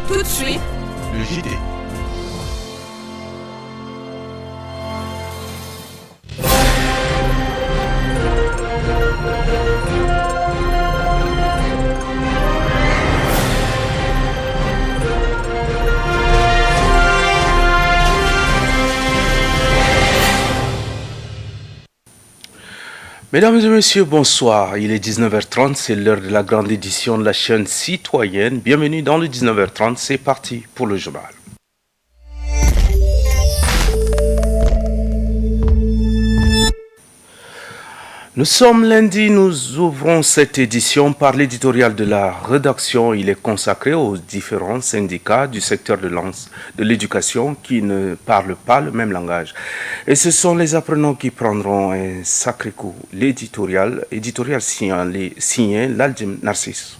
Tout de suite, le JT. Mesdames et messieurs, bonsoir. Il est 19h30, c'est l'heure de la grande édition de la chaîne citoyenne. Bienvenue dans le 19h30, c'est parti pour le journal. Nous sommes lundi, nous ouvrons cette édition par l'éditorial de la rédaction. Il est consacré aux différents syndicats du secteur de l'éducation qui ne parlent pas le même langage. Et ce sont les apprenants qui prendront un sacré coup. L'éditorial signé l'Aldjem Narcisse.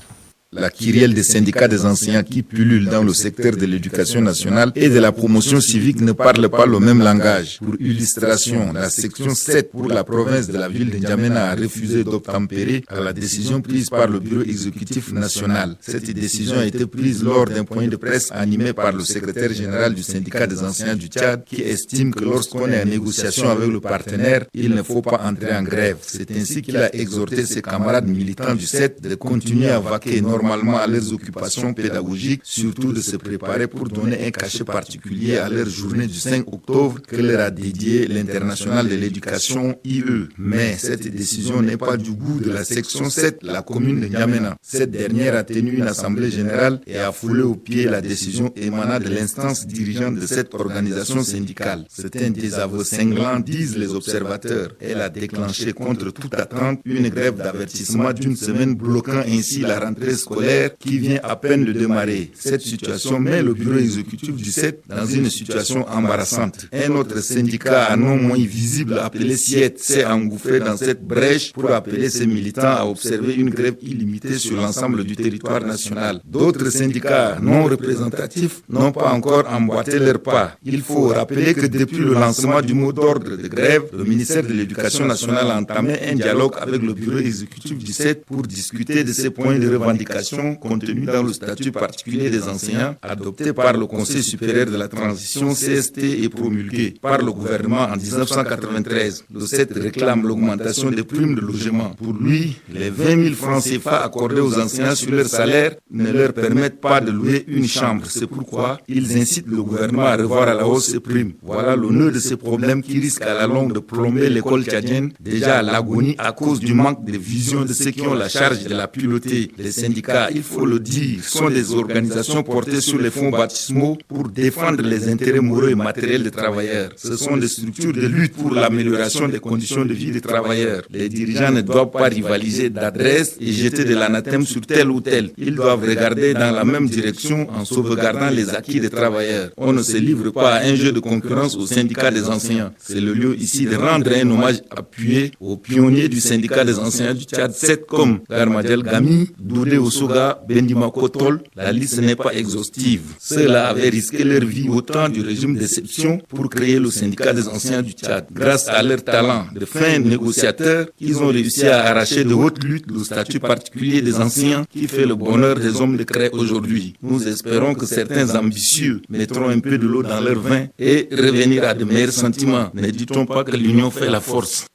La kyrielle des syndicats des enseignants qui pullulent dans le secteur de l'éducation nationale et de la promotion civique ne parlent pas le même langage. Pour illustration, la section 7 pour la province de la ville de N'Djamena a refusé d'obtempérer à la décision prise par le bureau exécutif national. Cette décision a été prise lors d'un point de presse animé par le secrétaire général du syndicat des enseignants du Tchad qui estime que lorsqu'on est en négociation avec le partenaire, il ne faut pas entrer en grève. C'est ainsi qu'il a exhorté ses camarades militants du 7 de continuer à vaquer normalement à leurs occupations pédagogiques, surtout de se préparer pour donner un cachet particulier à leur journée du 5 octobre que leur a dédié l'International de l'éducation IE. Mais cette décision n'est pas du goût de la section 7, la commune de N'Djamena. Cette dernière a tenu une assemblée générale et a foulé au pied la décision émanant de l'instance dirigeante de cette organisation syndicale. C'est un désaveu cinglant, disent les observateurs. Elle a déclenché contre toute attente une grève d'avertissement d'une semaine, bloquant ainsi la rentrée scolaire qui vient à peine de démarrer. Cette situation met le bureau exécutif du 7 dans une situation embarrassante. Un autre syndicat à nom moins visible appelé SIET s'est engouffré dans cette brèche pour appeler ses militants à observer une grève illimitée sur l'ensemble du territoire national. D'autres syndicats non représentatifs n'ont pas encore emboîté leurs pas. Il faut rappeler que depuis le lancement du mot d'ordre de grève, le ministère de l'Éducation nationale a entamé un dialogue avec le bureau exécutif du 7 pour discuter de ces points de revendication contenus dans le statut particulier des enseignants adopté par le Conseil supérieur de la transition CST et promulgué par le gouvernement en 1993. Le 7 réclame l'augmentation des primes de logement. Pour lui, les 20 000 francs CFA accordés aux enseignants sur leur salaire ne leur permettent pas de louer une chambre. C'est pourquoi ils incitent le gouvernement à revoir à la hausse ces primes. Voilà le nœud de ces problèmes qui risquent à la longue de plomber l'école tchadienne, déjà à l'agonie à cause du manque de vision de ceux qui ont la charge de la piloter. Les syndicats, il faut le dire, sont des organisations portées sur les fonds baptismaux pour défendre les intérêts moraux et matériels des travailleurs. Ce sont des structures de lutte pour l'amélioration des conditions de vie des travailleurs. Les dirigeants ne doivent pas rivaliser d'adresse et jeter de l'anathème sur tel ou tel. Ils doivent regarder dans la même direction en sauvegardant les acquis des travailleurs. On ne se livre pas à un jeu de concurrence au syndicat des enseignants. C'est le lieu ici de rendre un hommage appuyé aux pionniers du syndicat des enseignants du Tchad 7 comme Garmadjel Gami, Doudé Osoga, Bendima Kotol. La liste n'est pas exhaustive. Ceux-là avaient risqué leur vie au temps du régime d'exception pour créer le syndicat des enseignants du Tchad. Grâce à leur talent de fins négociateurs, ils ont réussi à arracher de haute lutte le statut particulier des enseignants qui fait le bonheur des hommes de Cré aujourd'hui. Nous espérons que certains ambitieux mettront un peu de l'eau dans leur vin et revenir à de meilleurs sentiments. Ne dit-on pas que l'union fait la force?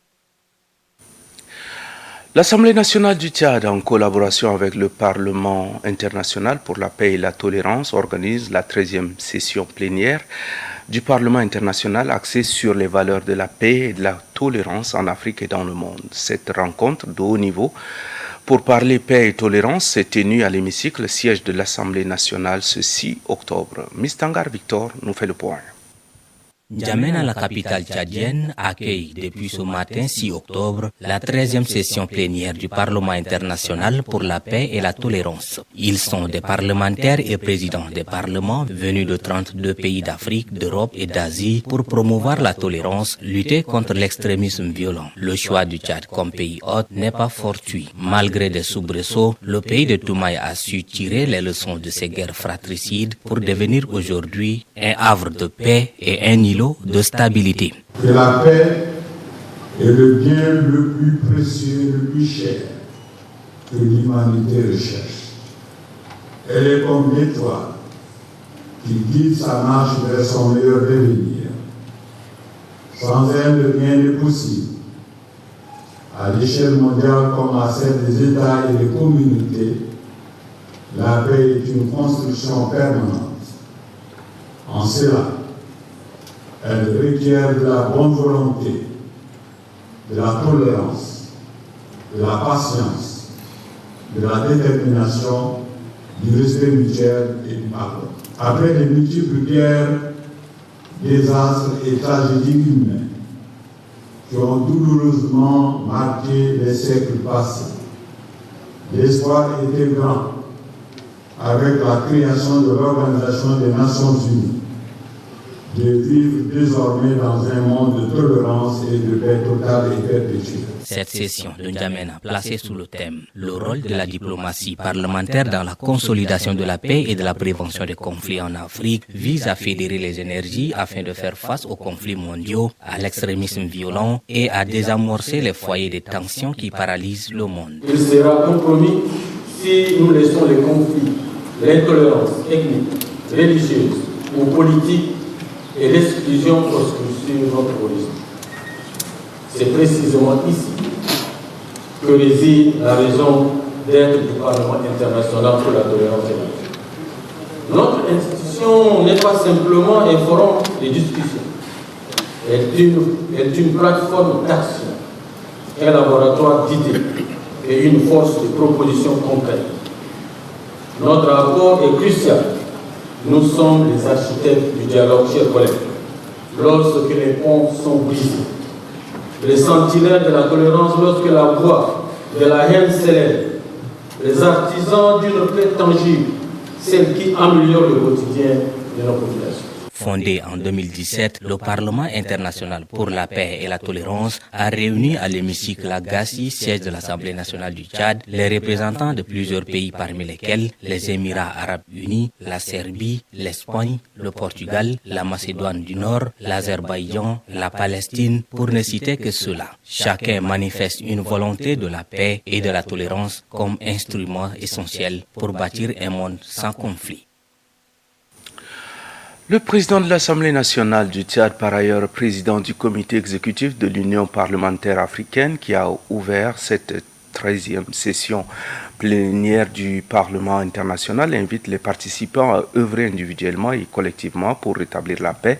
L'Assemblée nationale du Tchad, en collaboration avec le Parlement international pour la paix et la tolérance, organise la 13e session plénière du Parlement international axée sur les valeurs de la paix et de la tolérance en Afrique et dans le monde. Cette rencontre de haut niveau pour parler paix et tolérance s'est tenue à l'hémicycle siège de l'Assemblée nationale ce 6 octobre. Mistangar Victor nous fait le point. N'Djamena, la capitale tchadienne, accueille depuis ce matin 6 octobre la 13e session plénière du Parlement international pour la paix et la tolérance. Ils sont des parlementaires et présidents des parlements venus de 32 pays d'Afrique, d'Europe et d'Asie pour promouvoir la tolérance, lutter contre l'extrémisme violent. Le choix du Tchad comme pays hôte n'est pas fortuit. Malgré des soubresauts, le pays de Toumaï a su tirer les leçons de ces guerres fratricides pour devenir aujourd'hui un havre de paix et un îlot de stabilité. Que la paix est le bien le plus précieux, le plus cher que l'humanité recherche. Elle est comme l'étoile qui guide sa marche vers son meilleur devenir. Sans elle, rien n'est possible. À l'échelle mondiale comme à celle des États et des communautés, la paix est une construction permanente. En cela, elle requiert de la bonne volonté, de la tolérance, de la patience, de la détermination, du respect mutuel et du pardon. Après les multiples guerres, désastres et tragédies humaines qui ont douloureusement marqué les siècles passés, l'espoir était grand avec la création de l'Organisation des Nations Unies de vivre désormais dans un monde de tolérance et de paix totale et perpétuelle. Cette session de N'Djamena, placée sous le thème « Le rôle de la diplomatie parlementaire dans la consolidation de la paix et de la prévention des conflits en Afrique » vise à fédérer les énergies afin de faire face aux conflits mondiaux, à l'extrémisme violent et à désamorcer les foyers de tensions qui paralysent le monde. Il sera compromis si nous laissons les conflits, l'intolérance ethnique, religieuse ou politique et l'exclusion prospère sur notre horizon. C'est précisément ici que réside la raison d'être du Parlement international pour la tolérance et la paix. Notre institution n'est pas simplement un forum de discussion, elle est une plateforme d'action, un laboratoire d'idées et une force de proposition concrète. Notre rapport est crucial. Nous sommes les architectes du dialogue, chers collègues. Lorsque les ponts sont brisés, les sentinelles de la tolérance, lorsque la voix de la haine s'élève, les artisans d'une paix tangible, celle qui améliore le quotidien de nos populations. Fondé en 2017, le Parlement international pour la paix et la tolérance a réuni à l'hémicycle à Gassi, siège de l'Assemblée nationale du Tchad, les représentants de plusieurs pays parmi lesquels les Émirats arabes unis, la Serbie, l'Espagne, le Portugal, la Macédoine du Nord, l'Azerbaïdjan, la Palestine, pour ne citer que cela. Chacun manifeste une volonté de la paix et de la tolérance comme instrument essentiel pour bâtir un monde sans conflit. Le président de l'Assemblée nationale du Tchad, par ailleurs président du comité exécutif de l'Union parlementaire africaine, qui a ouvert cette 13e session plénière du Parlement international, invite les participants à œuvrer individuellement et collectivement pour rétablir la paix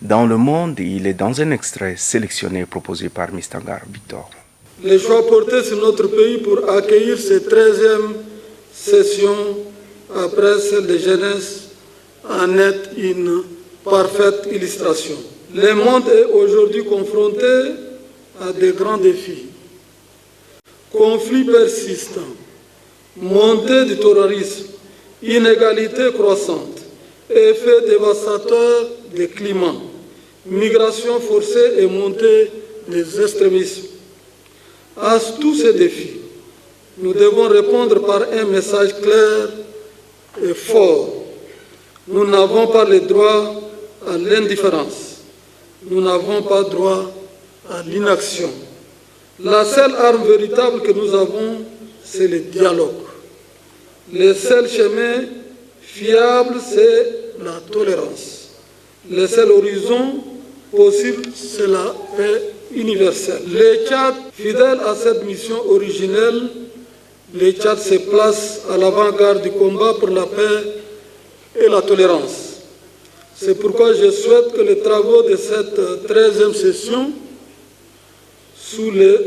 dans le monde. Il est dans un extrait sélectionné et proposé par Mistangar Victor. Les choix portés sur notre pays pour accueillir cette 13e session après celle de jeunesse en est une parfaite illustration. Le monde est aujourd'hui confronté à de grands défis. Conflits persistants, montée du terrorisme, inégalités croissantes, effets dévastateurs des climats, migration forcée et montée des extrémismes. À tous ces défis, nous devons répondre par un message clair et fort. Nous n'avons pas le droit à l'indifférence. Nous n'avons pas droit à l'inaction. La seule arme véritable que nous avons, c'est le dialogue. Le seul chemin fiable, c'est la tolérance. Le seul horizon possible, c'est la paix universelle. Le Tchad, fidèle à cette mission originelle, le Tchad se place à l'avant-garde du combat pour la paix et la tolérance. C'est pourquoi je souhaite que les travaux de cette 13e session, sous le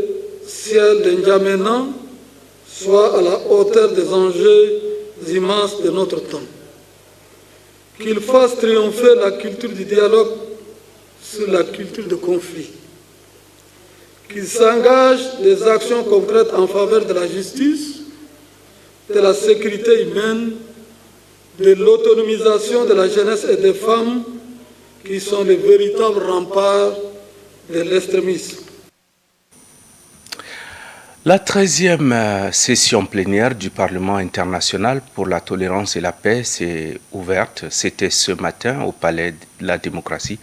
ciel de N'Djamena, soient à la hauteur des enjeux immenses de notre temps. Qu'ils fassent triompher la culture du dialogue sur la culture de conflit, qu'il s'engage des actions concrètes en faveur de la justice, de la sécurité humaine, de l'autonomisation de la jeunesse et des femmes, qui sont les véritables remparts de l'extrémisme. La 13e session plénière du Parlement international pour la tolérance et la paix s'est ouverte. C'était ce matin au Palais de la démocratie.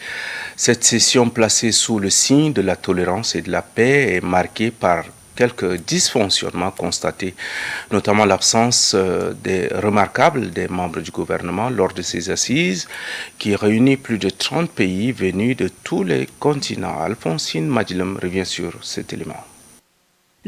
Cette session placée sous le signe de la tolérance et de la paix est marquée par quelques dysfonctionnements constatés, notamment l'absence remarquable des membres du gouvernement lors de ces assises qui réunit plus de 30 pays venus de tous les continents. Alphonsine Madilem revient sur cet élément.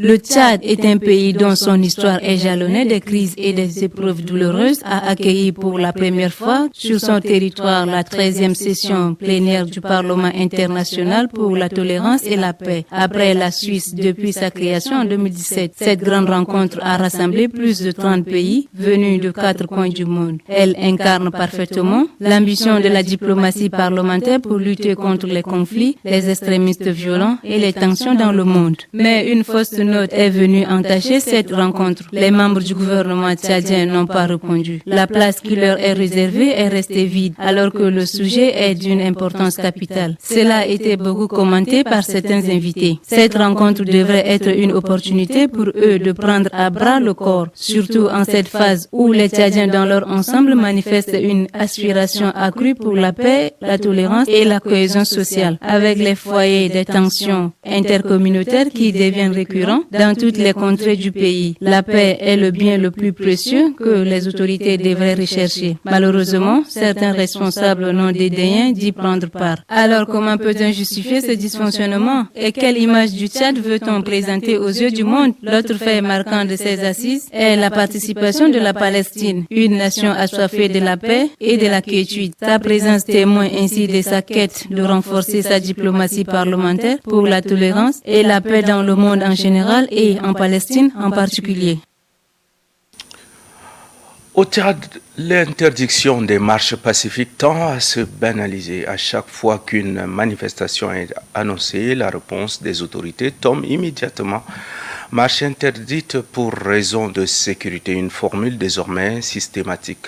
Le Tchad est un pays dont son histoire est jalonnée de crises et des épreuves douloureuses, a accueilli pour la première fois sur son territoire la 13e session plénière du Parlement international pour la tolérance et la paix. Après la Suisse depuis sa création en 2017, cette grande rencontre a rassemblé plus de 30 pays venus de 4 coins du monde. Elle incarne parfaitement l'ambition de la diplomatie parlementaire pour lutter contre les conflits, les extrémistes violents et les tensions dans le monde. Mais une fausse note est venue entacher cette rencontre. Les membres du gouvernement tchadien n'ont pas répondu. La place qui leur est réservée est restée vide, alors que le sujet est d'une importance capitale. Cela a été beaucoup commenté par certains invités. Cette rencontre devrait être une opportunité pour eux de prendre à bras le corps, surtout en cette phase où les Tchadiens dans leur ensemble manifestent une aspiration accrue pour la paix, la tolérance et la cohésion sociale, avec les foyers des tensions intercommunautaires qui deviennent récurrents dans toutes les contrées du pays. La paix est le bien le plus précieux que les autorités devraient rechercher. Malheureusement, certains responsables n'ont dédaigné d'y prendre part. Alors comment peut-on justifier ce dysfonctionnement? Et quelle image du Tchad veut-on présenter aux yeux du monde? L'autre fait marquant de ces assises est la participation de la Palestine, une nation assoiffée de la paix et de la quiétude. Sa présence témoigne ainsi de sa quête de renforcer sa diplomatie parlementaire pour la tolérance et la paix dans le monde en général et en Palestine en particulier. Au Tchad, l'interdiction des marches pacifiques tend à se banaliser. À chaque fois qu'une manifestation est annoncée, la réponse des autorités tombe immédiatement. Marche interdite pour raison de sécurité, une formule désormais systématique,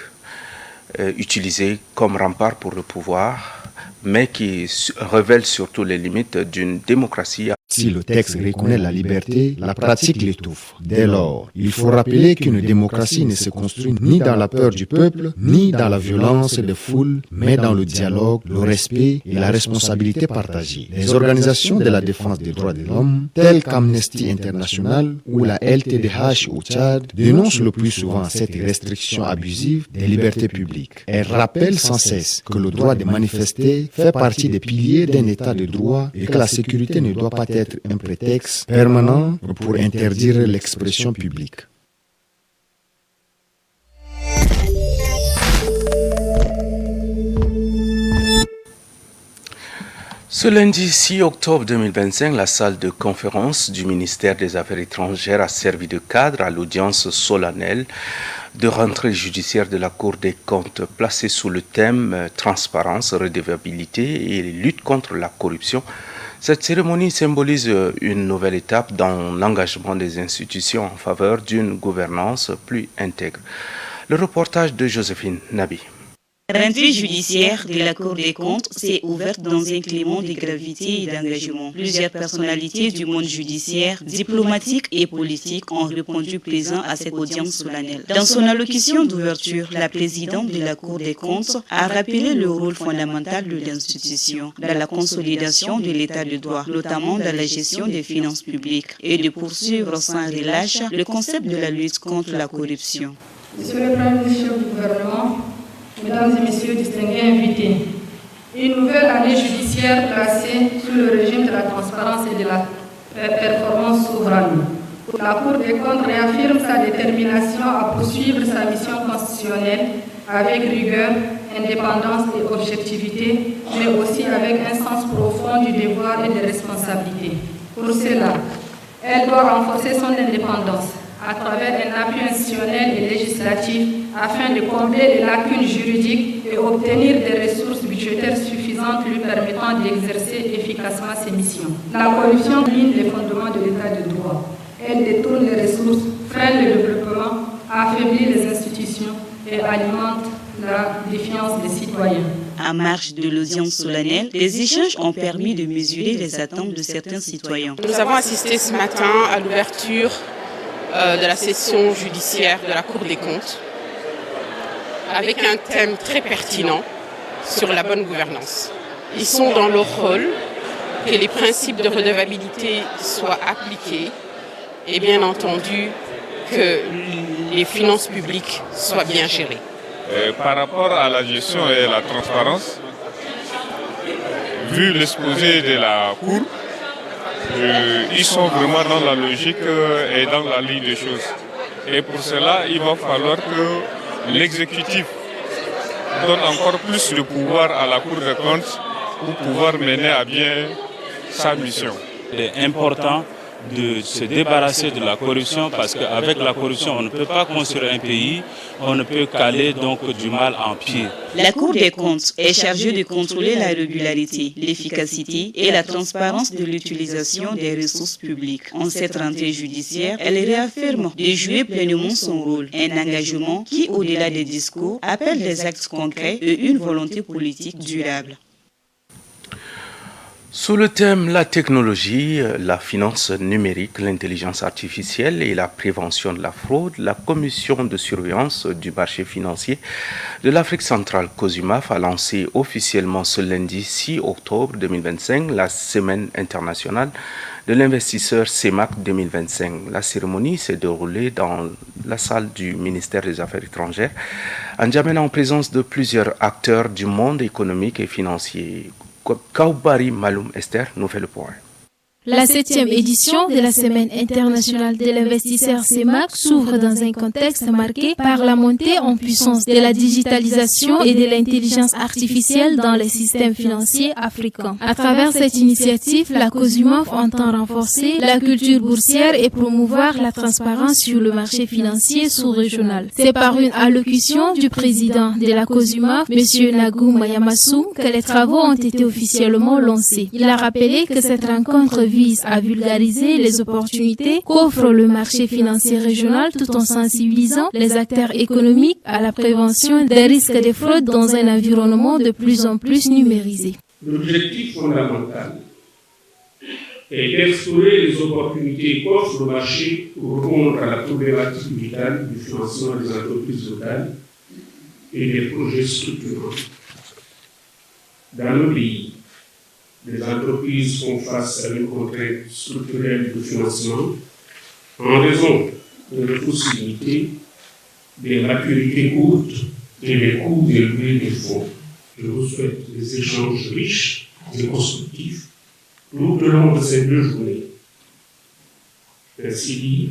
utilisée comme rempart pour le pouvoir, mais qui révèle surtout les limites d'une démocratie. Si le texte reconnaît la liberté, la pratique l'étouffe. Dès lors, il faut rappeler qu'une démocratie ne se construit ni dans la peur du peuple, ni dans la violence des foules, mais dans le dialogue, le respect et la responsabilité partagée. Les organisations de la défense des droits de l'homme, telles qu'Amnesty International ou la LTDH au Tchad, dénoncent le plus souvent cette restriction abusive des libertés publiques. Elles rappellent sans cesse que le droit de manifester fait partie des piliers d'un état de droit et que la sécurité ne doit pas être un prétexte permanent pour interdire l'expression publique. Ce lundi 6 octobre 2025, la salle de conférence du ministère des Affaires étrangères a servi de cadre à l'audience solennelle de rentrée judiciaire de la Cour des comptes, placée sous le thème transparence, redevabilité et lutte contre la corruption. Cette cérémonie symbolise une nouvelle étape dans l'engagement des institutions en faveur d'une gouvernance plus intègre. Le reportage de Joséphine Nabi. La rentrée judiciaire de la Cour des comptes s'est ouverte dans un climat de gravité et d'engagement. Plusieurs personnalités du monde judiciaire, diplomatique et politique ont répondu présents à cette audience solennelle. Dans son allocution d'ouverture, la présidente de la Cour des comptes a rappelé le rôle fondamental de l'institution dans la consolidation de l'état de droit, notamment dans la gestion des finances publiques, et de poursuivre sans relâche le concept de la lutte contre la corruption. Monsieur le Premier ministre du gouvernement, Mesdames et Messieurs distingués invités, une nouvelle année judiciaire placée sous le régime de la transparence et de la performance souveraine. La Cour des comptes réaffirme sa détermination à poursuivre sa mission constitutionnelle avec rigueur, indépendance et objectivité, mais aussi avec un sens profond du devoir et de responsabilité. Pour cela, elle doit renforcer son indépendance à travers un appui institutionnel et législatif afin de combler les lacunes juridiques et obtenir des ressources budgétaires suffisantes suffisante lui permettant d'exercer efficacement ses missions. La corruption mine les fondements de l'état de droit. Elle détourne les ressources, freine le développement, affaiblit les institutions et alimente la défiance des citoyens. En marge de l'audience solennelle, les échanges ont permis de mesurer les attentes de certains citoyens. Nous avons assisté ce matin à l'ouverture de la session judiciaire de la Cour des comptes avec un thème très pertinent sur la bonne gouvernance. Ils sont dans leur rôle, que les principes de redevabilité soient appliqués et bien entendu que les finances publiques soient bien gérées. Par rapport à la gestion et la transparence, vu l'exposé de la Cour, ils sont vraiment dans la logique et dans la ligne des choses. Et pour cela, il va falloir que l'exécutif donne encore plus de pouvoir à la Cour des comptes pour pouvoir mener à bien sa mission. Il est important de se débarrasser de la corruption parce qu'avec la corruption, on ne peut pas construire un pays, on ne peut qu'aller donc du mal en pire. La Cour des comptes est chargée de contrôler la régularité, l'efficacité et la transparence de l'utilisation des ressources publiques. En cette rentrée judiciaire, elle réaffirme de jouer pleinement son rôle, un engagement qui, au-delà des discours, appelle des actes concrets et une volonté politique durable. Sous le thème la technologie, la finance numérique, l'intelligence artificielle et la prévention de la fraude, la commission de surveillance du marché financier de l'Afrique centrale, COSUMAF, a lancé officiellement ce lundi 6 octobre 2025 la Semaine internationale de l'investisseur CEMAC 2025. La cérémonie s'est déroulée dans la salle du ministère des Affaires étrangères, en N'Djamena, en présence de plusieurs acteurs du monde économique et financier. Kaubari Maloum Esther nous fait le point. La 7e édition de la Semaine internationale de l'investisseur CEMAC s'ouvre dans un contexte marqué par la montée en puissance de la digitalisation et de l'intelligence artificielle dans les systèmes financiers africains. À travers cette initiative, la COSUMAF entend renforcer la culture boursière et promouvoir la transparence sur le marché financier sous-régional. C'est par une allocution du président de la COSUMAF, M. Nagou Mayamassou, que les travaux ont été officiellement lancés. Il a rappelé que cette rencontre vise à vulgariser les opportunités qu'offre le marché financier régional tout en sensibilisant les acteurs économiques à la prévention des risques de fraude dans un environnement de plus en plus numérisé. L'objectif fondamental est d'explorer les opportunités qu'offre le marché pour répondre à la problématique vitale du financement des entreprises locales et des projets structurants. Dans nos pays, les entreprises font face à une contrainte structurelle de financement en raison de ressources limitées, des maturités courtes et des coûts élevés des fonds. Je vous souhaite des échanges riches et constructifs tout au long de ces 2 journées. Ainsi dit,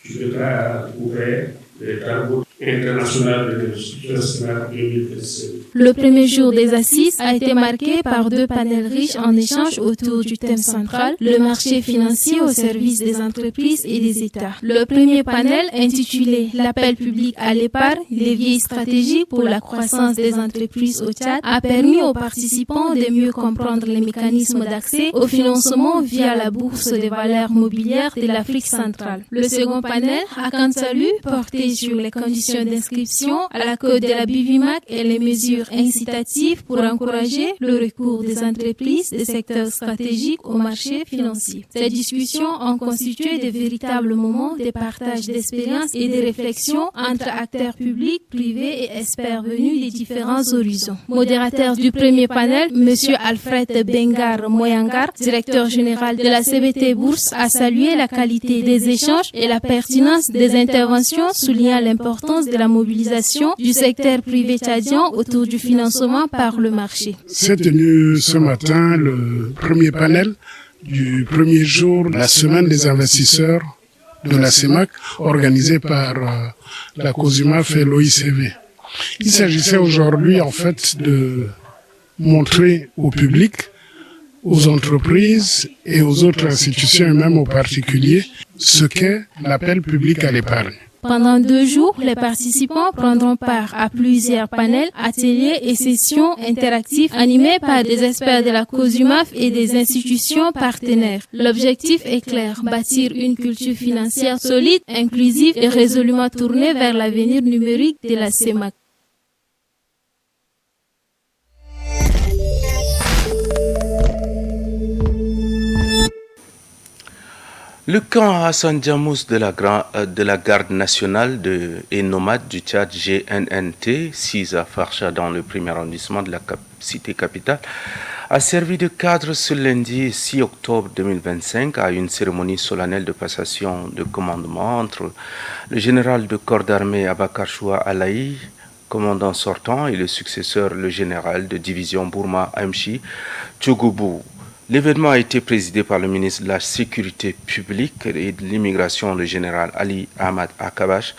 je déclare ouvert les travaux internationaux de l'investisseur 2025. Le premier jour des assises a été marqué par 2 panels riches en échange autour du thème central, le marché financier au service des entreprises et des États. Le premier panel, intitulé L'appel public à l'épargne, levier stratégique pour la croissance des entreprises au Tchad, a permis aux participants de mieux comprendre les mécanismes d'accès au financement via la bourse des valeurs mobilières de l'Afrique centrale. Le second panel a quant à lui porté sur les conditions d'inscription à la code de la BIVIMAC et les mesures incitatives pour encourager le recours des entreprises des secteurs stratégiques au marché financier. Ces discussions ont constitué de véritables moments de partage d'expériences et de réflexions entre acteurs publics, privés et experts venus des différents horizons. Modérateur du premier panel, M. Alfred Bengar Moyangar, directeur général de la CBT Bourse, a salué la qualité des échanges et la pertinence des interventions, soulignant l'importance de la mobilisation du secteur privé tchadien autour du financement par le marché. C'est tenu ce matin le premier panel du premier jour de la semaine des investisseurs de la CEMAC organisée par la COSUMAF et l'OICV. Il s'agissait aujourd'hui en fait de montrer au public, aux entreprises et aux autres institutions et même aux particuliers ce qu'est l'appel public à l'épargne. Pendant 2 jours, les participants prendront part à plusieurs panels, ateliers et sessions interactives animés par des experts de la COSUMAF et des institutions partenaires. L'objectif est clair, bâtir une culture financière solide, inclusive et résolument tournée vers l'avenir numérique de la CEMAC. Le camp Hassan Djamous de la garde nationale et nomade du Tchad GNNT, 6 à Farsha dans le premier arrondissement de la cité capitale, a servi de cadre ce lundi 6 octobre 2025 à une cérémonie solennelle de passation de commandement entre le général de corps d'armée Abakar Choua Alaï, commandant sortant, et le successeur, le général de division Bourma Amchi Tchogoubou. L'événement a été présidé par le ministre de la Sécurité publique et de l'immigration, le général Ali Ahmad Akabash,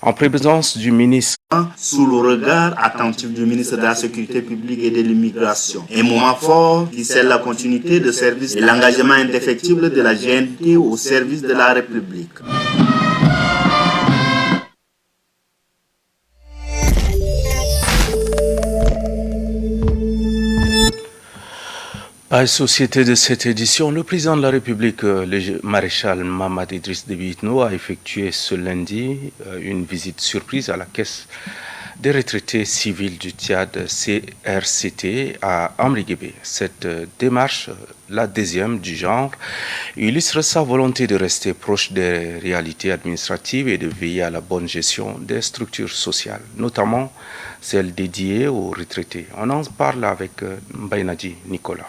en présence du ministre. Sous le regard attentif du ministre de la Sécurité publique et de l'immigration. Un moment fort qui scelle la continuité de service et l'engagement indéfectible de la GNT au service de la République. À la société de cette édition, le président de la République, le maréchal Mamad Idriss Déby Itno, a effectué ce lundi une visite surprise à la caisse des retraités civils du Tchad CRCT à Amriguébé. Cette démarche, la deuxième du genre, illustre sa volonté de rester proche des réalités administratives et de veiller à la bonne gestion des structures sociales, notamment celles dédiées aux retraités. On en parle avec Mbaynadji Nicolas.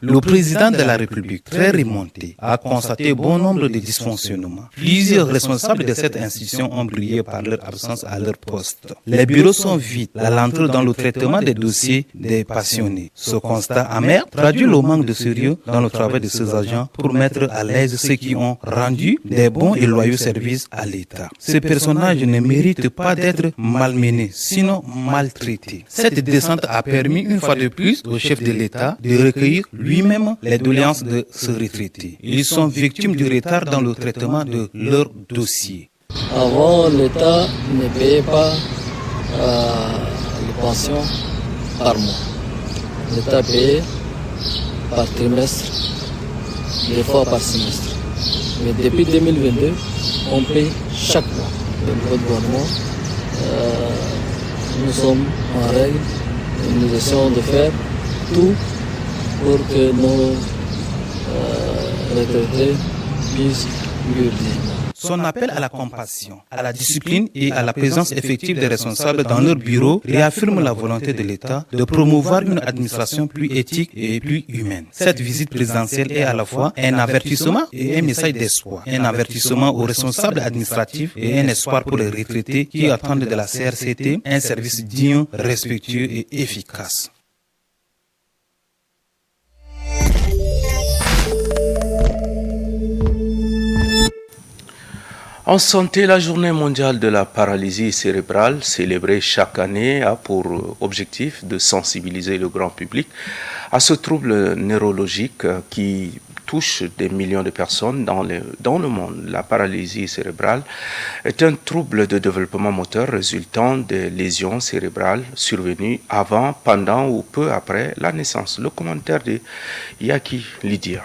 Le président de la République, très remonté, a constaté bon nombre de dysfonctionnements. Plusieurs responsables de cette institution ont brillé par leur absence à leur poste. Les bureaux sont vides, la lenteur dans le traitement des dossiers des passionnés. Ce constat amer traduit le manque de sérieux dans le travail de ces agents pour mettre à l'aise ceux qui ont rendu des bons et loyaux services à l'État. Ces personnages ne méritent pas d'être malmenés, sinon maltraités. Cette descente a permis une fois de plus au chef de l'État de recueillir lui-même les doléances de ce retraité. Ils sont victimes du retard dans le traitement de leurs dossiers. Avant, l'État ne payait pas les pensions par mois. L'État payait par trimestre, des fois par semestre. Mais depuis 2022, on paye chaque mois. Le gouvernement, nous sommes en règle et nous essayons de faire tout pour que nos retraités puissent vivre dignement. Son appel à la compassion, à la discipline et à la présence effective des responsables dans leur bureau réaffirme la volonté de l'État de promouvoir une administration plus éthique et plus humaine. Cette visite présidentielle est à la fois un avertissement et un message d'espoir. Un avertissement aux responsables administratifs et un espoir pour les retraités qui attendent de la CRCT un service digne, respectueux et efficace. En santé, la journée mondiale de la paralysie cérébrale, célébrée chaque année, a pour objectif de sensibiliser le grand public à ce trouble neurologique qui touche des millions de personnes dans le monde. La paralysie cérébrale est un trouble de développement moteur résultant des lésions cérébrales survenues avant, pendant ou peu après la naissance. Le commentaire de Yaki Lydia.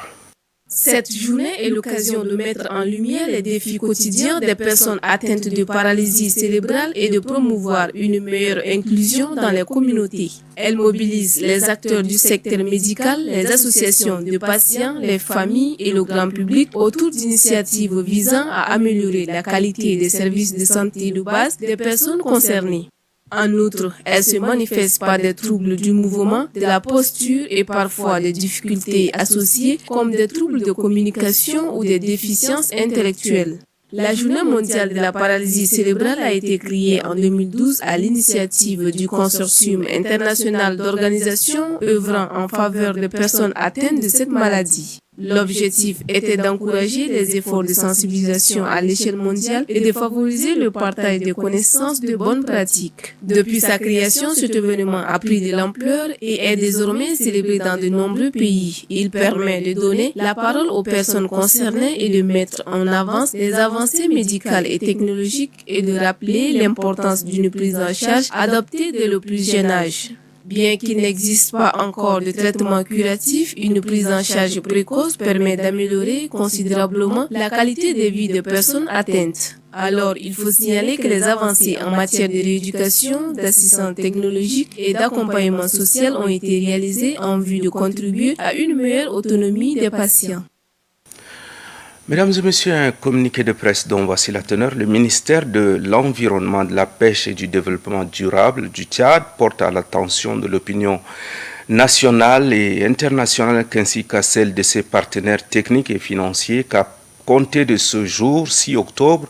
Cette journée est l'occasion de mettre en lumière les défis quotidiens des personnes atteintes de paralysie cérébrale et de promouvoir une meilleure inclusion dans les communautés. Elle mobilise les acteurs du secteur médical, les associations de patients, les familles et le grand public autour d'initiatives visant à améliorer la qualité des services de santé de base des personnes concernées. En outre, elle se manifeste par des troubles du mouvement, de la posture et parfois des difficultés associées comme des troubles de communication ou des déficiences intellectuelles. La Journée mondiale de la paralysie cérébrale a été créée en 2012 à l'initiative du Consortium international d'organisations œuvrant en faveur des personnes atteintes de cette maladie. L'objectif était d'encourager les efforts de sensibilisation à l'échelle mondiale et de favoriser le partage des connaissances de bonnes pratiques. Depuis sa création, cet événement a pris de l'ampleur et est désormais célébré dans de nombreux pays. Il permet de donner la parole aux personnes concernées et de mettre en avant les avancées médicales et technologiques et de rappeler l'importance d'une prise en charge adaptée dès le plus jeune âge. Bien qu'il n'existe pas encore de traitement curatif, une prise en charge précoce permet d'améliorer considérablement la qualité de vie des personnes atteintes. Alors, il faut signaler que les avancées en matière de rééducation, d'assistance technologique et d'accompagnement social ont été réalisées en vue de contribuer à une meilleure autonomie des patients. Mesdames et messieurs, un communiqué de presse dont voici la teneur. Le ministère de l'Environnement, de la Pêche et du Développement durable du Tchad porte à l'attention de l'opinion nationale et internationale ainsi qu'à celle de ses partenaires techniques et financiers qu'à compter de ce jour, 6 octobre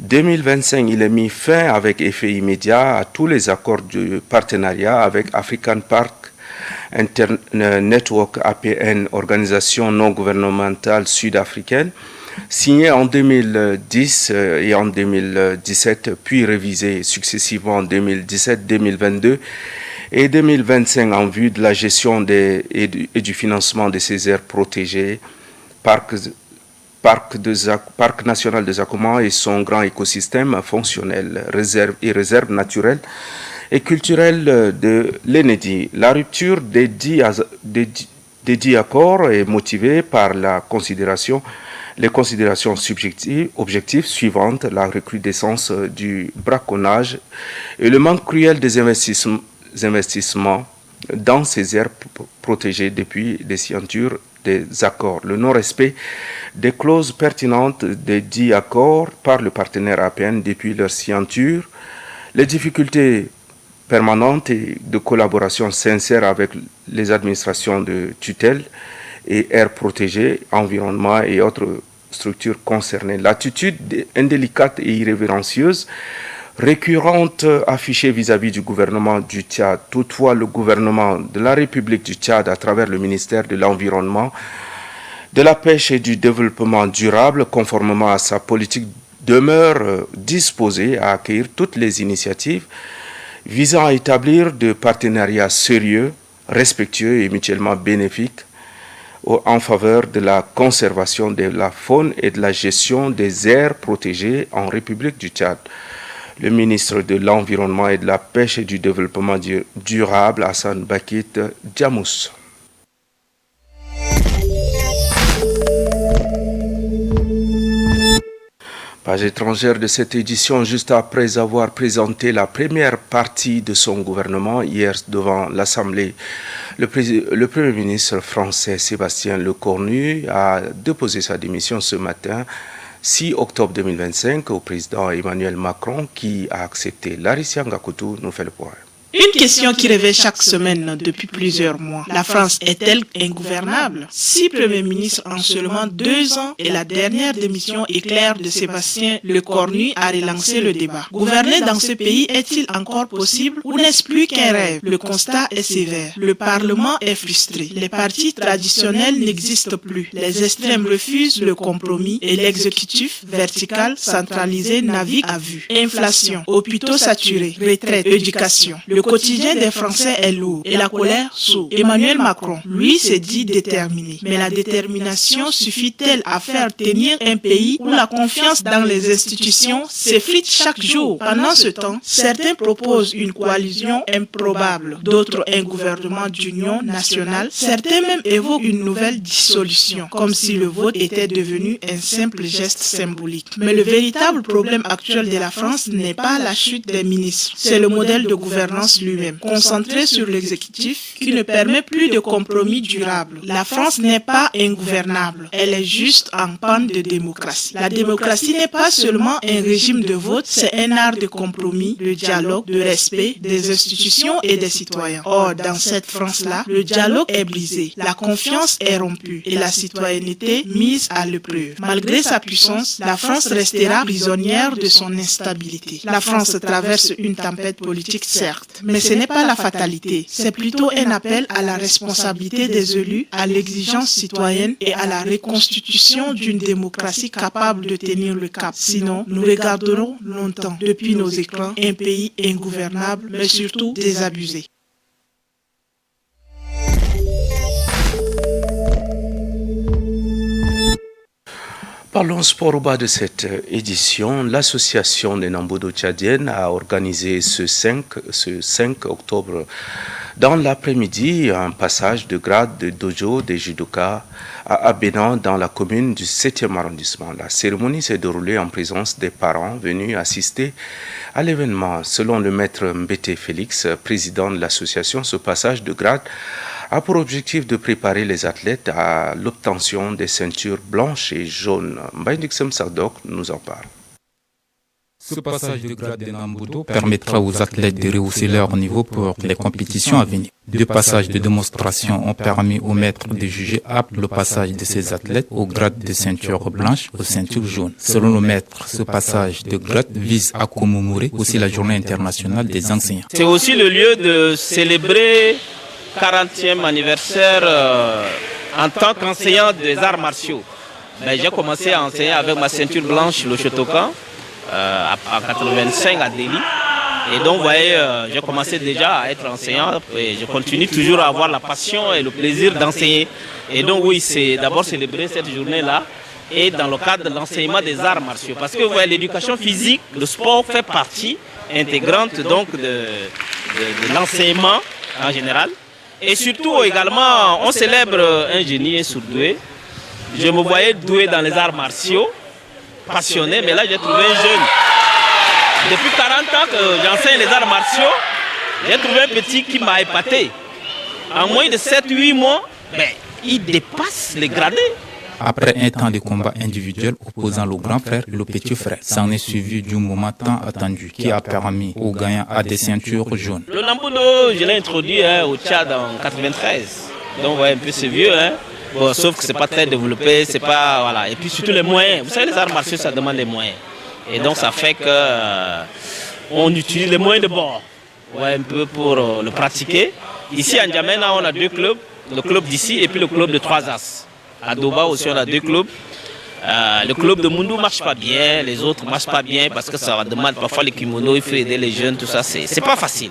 2025, il est mis fin avec effet immédiat à tous les accords de partenariat avec African Park Network APN, organisation non gouvernementale sud-africaine, signée en 2010 et en 2017, puis révisée successivement en 2017, 2022 et 2025 en vue de la gestion et du financement de ces aires protégées, Parc national des Accoumans et son grand écosystème fonctionnel, réserve naturelle et culturelle de l'Enedi. La rupture des dix accords est motivée par les considérations objectives suivantes: la recrudescence du braconnage et le manque cruel des investissements dans ces aires protégées depuis les signatures des accords, le non-respect des clauses pertinentes des 10 accords par le partenaire APN depuis leur signature, les difficultés permanente et de collaboration sincère avec les administrations de tutelle et aires protégées, environnement et autres structures concernées. L'attitude indélicate et irrévérencieuse récurrente affichée vis-à-vis du gouvernement du Tchad. Toutefois, le gouvernement de la République du Tchad, à travers le ministère de l'Environnement, de la Pêche et du Développement durable, conformément à sa politique, demeure disposé à accueillir toutes les initiatives visant à établir des partenariats sérieux, respectueux et mutuellement bénéfiques en faveur de la conservation de la faune et de la gestion des aires protégées en République du Tchad. Le ministre de l'Environnement et de la Pêche et du Développement durable, Hassan Bakit Djamous. Page étrangère de cette édition, juste après avoir présenté la première partie de son gouvernement hier devant l'Assemblée, le Premier ministre français Sébastien Lecornu a déposé sa démission ce matin, 6 octobre 2025, au président Emmanuel Macron qui a accepté. Larissia Ngakoutou nous fait le point. Une question qui revient chaque semaine depuis plusieurs mois. La France est-elle ingouvernable? 6 premiers ministres en seulement 2 ans et la dernière démission éclair de Sébastien Lecornu a relancé le débat. Gouverner dans ce pays est-il encore possible ou n'est-ce plus qu'un rêve? Le constat est sévère. Le Parlement est frustré. Les partis traditionnels n'existent plus. Les extrêmes refusent le compromis et l'exécutif vertical centralisé navigue à vue. Inflation, hôpitaux saturés, retraite, éducation. Le quotidien des Français est lourd et la colère sourde. Emmanuel Macron, lui, s'est dit déterminé. Mais la détermination suffit-elle à faire tenir un pays où la confiance dans les institutions s'effrite chaque jour? Pendant ce temps, certains proposent une coalition improbable, d'autres un gouvernement d'union nationale, certains même évoquent une nouvelle dissolution, comme si le vote était devenu un simple geste symbolique. Mais le véritable problème actuel de la France n'est pas la chute des ministres, c'est le modèle de gouvernance lui-même, concentré sur l'exécutif qui ne permet plus de compromis durables. La France n'est pas ingouvernable, elle est juste en panne de démocratie. La démocratie n'est pas seulement un régime de vote, c'est un art de compromis, de dialogue, de respect des institutions et des citoyens. Or, dans cette France-là, le dialogue est brisé, la confiance est rompue et la citoyenneté mise à l'épreuve. Malgré sa puissance, la France restera prisonnière de son instabilité. La France traverse une tempête politique, certes, mais ce n'est pas la fatalité. C'est plutôt un appel à la responsabilité des élus, à l'exigence citoyenne et à la reconstitution d'une démocratie capable de tenir le cap. Sinon, nous regarderons longtemps, depuis nos écrans, un pays ingouvernable, mais surtout désabusé. Parlons sport au bas de cette édition. L'association des Nambudo tchadiennes a organisé ce 5 octobre dans l'après-midi un passage de grade de dojo des judokas à Abénan dans la commune du 7e arrondissement. La cérémonie s'est déroulée en présence des parents venus assister à l'événement. Selon le maître Mbete Félix, président de l'association, ce passage de grade a pour objectif de préparer les athlètes à l'obtention des ceintures blanches et jaunes. Mbaïndixem Sardok nous en parle. Ce passage de grade de Nambudo permettra aux athlètes de rehausser leur niveau pour les compétitions à venir. Deux passages de démonstration ont permis aux maîtres de juger apte le passage de ces athlètes au grade de ceinture blanche aux ceintures jaunes. Selon le maître, ce passage de grade vise à commémorer aussi la journée internationale des enseignants. C'est aussi le lieu de célébrer 40e anniversaire en tant qu'enseignant des arts martiaux. J'ai commencé à enseigner avec ma ceinture blanche, le Shotokan, en 85 à Delhi. Et donc, vous voyez, j'ai commencé déjà à être enseignant et je continue toujours à avoir la passion et le plaisir d'enseigner. Et donc, oui, c'est d'abord célébrer cette journée-là et dans le cadre de l'enseignement des arts martiaux. Parce que, vous voyez, l'éducation physique, le sport fait partie intégrante donc de l'enseignement en général. Et surtout également, on célèbre un génie, un surdoué. Je me voyais doué dans les arts martiaux, passionné, mais là j'ai trouvé un jeune. Depuis 40 ans que j'enseigne les arts martiaux, j'ai trouvé un petit qui m'a épaté. En moins de 7-8 mois, il dépasse les gradés. Après un temps de combat individuel opposant le grand frère et le petit frère, s'en est suivi du moment tant attendu qui a permis aux gagnants à des ceintures jaunes. Le Nambudo, je l'ai introduit au Tchad en 93. Donc, ouais, un peu c'est vieux, Bon, sauf que c'est pas très développé, c'est pas voilà. Et puis surtout les moyens. Vous savez, les arts martiaux, ça demande des moyens. Et donc ça fait que on utilise les moyens de bord, un peu pour le pratiquer. Ici à N'Djamena, on a deux clubs, le club d'ici et puis le club de Trois As. À Doba aussi, on a deux clubs. Le club de Mundu marche pas bien, les autres marchent pas bien parce que ça demande parfois les kimonos, il faut aider les jeunes, tout ça, c'est pas facile.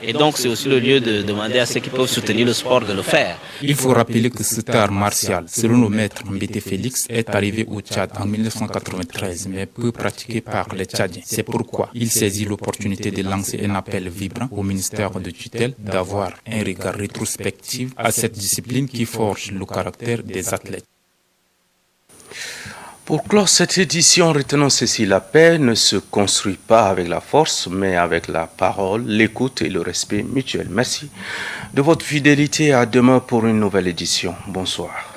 Et donc, c'est aussi le lieu de demander à ceux qui peuvent soutenir le sport de le faire. Il faut rappeler que cet art martial, selon le maître Mbete Félix, est arrivé au Tchad en 1993, mais peu pratiqué par les Tchadiens. C'est pourquoi il saisit l'opportunité de lancer un appel vibrant au ministère de tutelle d'avoir un regard rétrospectif à cette discipline qui forge le caractère des athlètes. Pour clore cette édition, retenons ceci, la paix ne se construit pas avec la force, mais avec la parole, l'écoute et le respect mutuel. Merci de votre fidélité. À demain pour une nouvelle édition. Bonsoir.